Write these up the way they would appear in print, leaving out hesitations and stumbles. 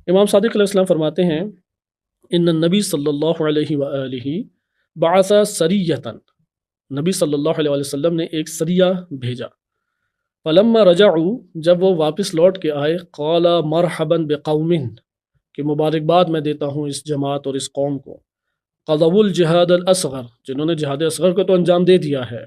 امام صادق علیہ السلام فرماتے ہیں ان النبی صلی اللہ علیہ وآلہ بعث سریۃً، نبی صلی اللہ علیہ وسلم نے ایک سریہ بھیجا. فلما رجعوا، جب وہ واپس لوٹ کے آئے، قال مرحبا بقوم، کہ مبارکباد میں دیتا ہوں اس جماعت اور اس قوم کو، قضوا الجہاد الاصغر، جنہوں نے جہاد اصغر کو تو انجام دے دیا ہے،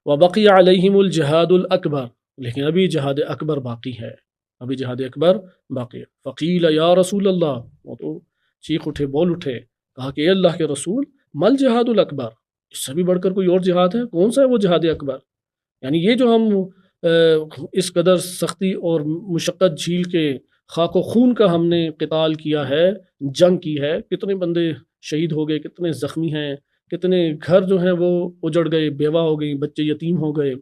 وبقی علیہم الجہاد الاکبر، لیکن ابھی جہاد اکبر باقی ہے، ابھی جہاد اکبر باقی ہے. فقیل یا رسول اللہ، وہ تو چیخ اٹھے، بول اٹھے، کہا کہ اے اللہ کے رسول، مل جہاد الاکبر، اس سے بھی بڑھ کر کوئی اور جہاد ہے؟ کون سا ہے وہ جہاد اکبر؟ یعنی یہ جو ہم اس قدر سختی اور مشقت جھیل کے خاک و خون کا ہم نے قتال کیا ہے، جنگ کی ہے، کتنے بندے شہید ہو گئے، کتنے زخمی ہیں، کتنے گھر جو ہیں وہ اجڑ گئے، بیوہ ہو گئی، بچے یتیم ہو گئے.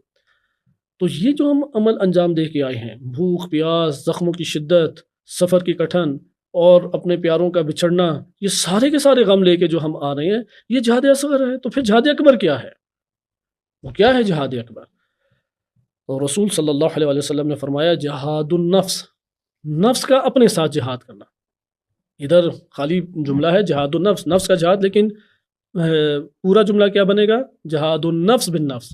تو یہ جو ہم عمل انجام دے کے آئے ہیں، بھوک پیاس، زخموں کی شدت، سفر کی کٹھن اور اپنے پیاروں کا بچھڑنا، یہ سارے کے سارے غم لے کے جو ہم آ رہے ہیں، یہ جہاد اصغر ہے. تو پھر جہاد اکبر کیا ہے؟ وہ کیا ہے جہاد اکبر؟ تو رسول صلی اللہ علیہ وسلم نے فرمایا جہاد النفس، نفس کا اپنے ساتھ جہاد کرنا. ادھر خالی جملہ ہے جہاد النفس، نفس کا جہاد، لیکن پورا جملہ کیا بنے گا؟ جہاد النفس بالنفس،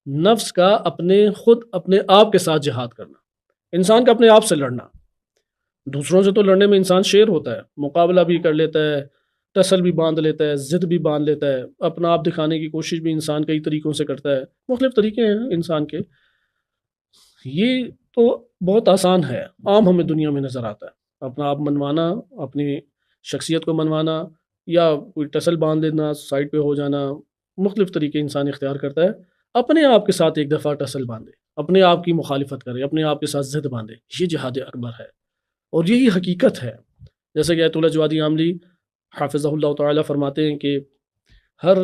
نفس کا اپنے آپ کے ساتھ جہاد کرنا، انسان کا اپنے آپ سے لڑنا. دوسروں سے تو لڑنے میں انسان شیر ہوتا ہے، مقابلہ بھی کر لیتا ہے، ٹسل بھی باندھ لیتا ہے، ضد بھی باندھ لیتا ہے، اپنا آپ دکھانے کی کوشش بھی انسان کئی طریقوں سے کرتا ہے، مختلف طریقے ہیں انسان کے. یہ تو بہت آسان ہے، عام ہمیں دنیا میں نظر آتا ہے، اپنا آپ منوانا، اپنی شخصیت کو منوانا، یا کوئی ٹسل باندھ لینا، سائڈ پہ ہو جانا، مختلف طریقے انسان اختیار کرتا ہے. اپنے آپ کے ساتھ ایک دفعہ ٹسل باندھے، اپنے آپ کی مخالفت کرے، اپنے آپ کے ساتھ ضد باندھے، یہ جہاد اکبر ہے. اور یہی حقیقت ہے. جیسے کہ ایت اللہ جوادی عاملی حافظہ اللہ تعالیٰ فرماتے ہیں کہ ہر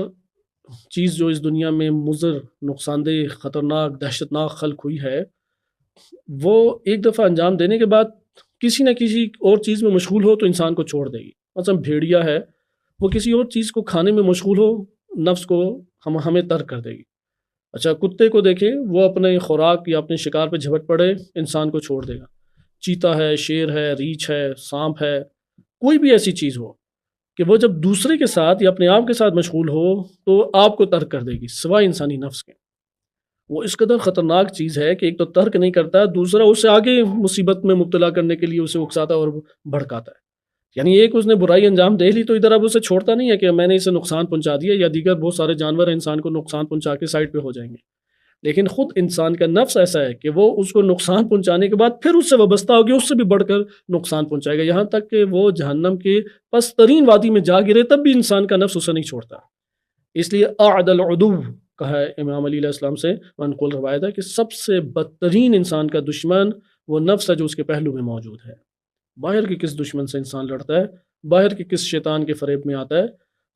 چیز جو اس دنیا میں مضر، نقصان دہ، خطرناک، دہشت ناک خلق ہوئی ہے، وہ ایک دفعہ انجام دینے کے بعد کسی نہ کسی اور چیز میں مشغول ہو تو انسان کو چھوڑ دے گی. مثلا بھیڑیا ہے، وہ کسی اور چیز کو کھانے میں مشغول ہو، نفس کو ہمیں ترک کر دے گی. اچھا کتے کو دیکھیں، وہ اپنے خوراک یا اپنے شکار پہ جھپٹ پڑے، انسان کو چھوڑ دے گا. چیتا ہے، شیر ہے، ریچھ ہے، سانپ ہے، کوئی بھی ایسی چیز ہو کہ وہ جب دوسرے کے ساتھ یا اپنے آپ کے ساتھ مشغول ہو تو آپ کو ترک کر دے گی، سوائے انسانی نفس کے. وہ اس قدر خطرناک چیز ہے کہ ایک تو ترک نہیں کرتا، دوسرا اسے آگے مصیبت میں مبتلا کرنے کے لیے اسے اکساتا اور بھڑکاتا ہے. یعنی ایک اس نے برائی انجام دے لی تو ادھر اب اسے چھوڑتا نہیں ہے کہ میں نے اسے نقصان پہنچا دیا، یا دیگر بہت سارے جانور انسان کو نقصان پہنچا کے سائڈ پہ ہو جائیں گے. لیکن خود انسان کا نفس ایسا ہے کہ وہ اس کو نقصان پہنچانے کے بعد پھر اس سے وابستہ ہو گیا، اس سے بھی بڑھ کر نقصان پہنچائے گا، یہاں تک کہ وہ جہنم کے پس ترین وادی میں جا گرے تب بھی انسان کا نفس اسے نہیں چھوڑتا. اس لیے اعد العدو کہا ہے امام علی علیہ السلام سے، منقول روایت ہے کہ سب سے بدترین انسان کا دشمن وہ نفس ہے جو اس کے پہلو میں موجود ہے. باہر کے کس دشمن سے انسان لڑتا ہے، باہر کے کس شیطان کے فریب میں آتا ہے،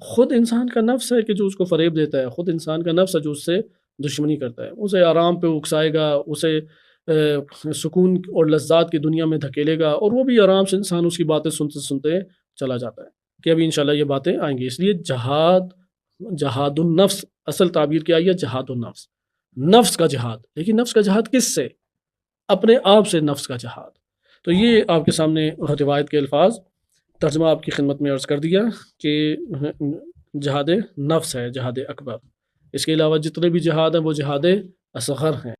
خود انسان کا نفس ہے کہ جو اس کو فریب دیتا ہے، خود انسان کا نفس ہے جو اس سے دشمنی کرتا ہے، اسے آرام پہ اکسائے گا، اسے سکون اور لذات کی دنیا میں دھکیلے گا، اور وہ بھی آرام سے انسان اس کی باتیں سنتے سنتے چلا جاتا ہے. کہ ابھی انشاءاللہ یہ باتیں آئیں گی. اس لیے جہاد النفس، اصل تعبیر کیا ہے؟ جہاد النفس، نفس کا جہاد. لیکن نفس کا جہاد کس سے؟ اپنے آپ سے نفس کا جہاد. تو یہ آپ کے سامنے روایت کے الفاظ، ترجمہ آپ کی خدمت میں عرض کر دیا کہ جہاد نفس ہے، جہاد اکبر. اس کے علاوہ جتنے بھی جہاد ہیں وہ جہاد اصغر ہیں.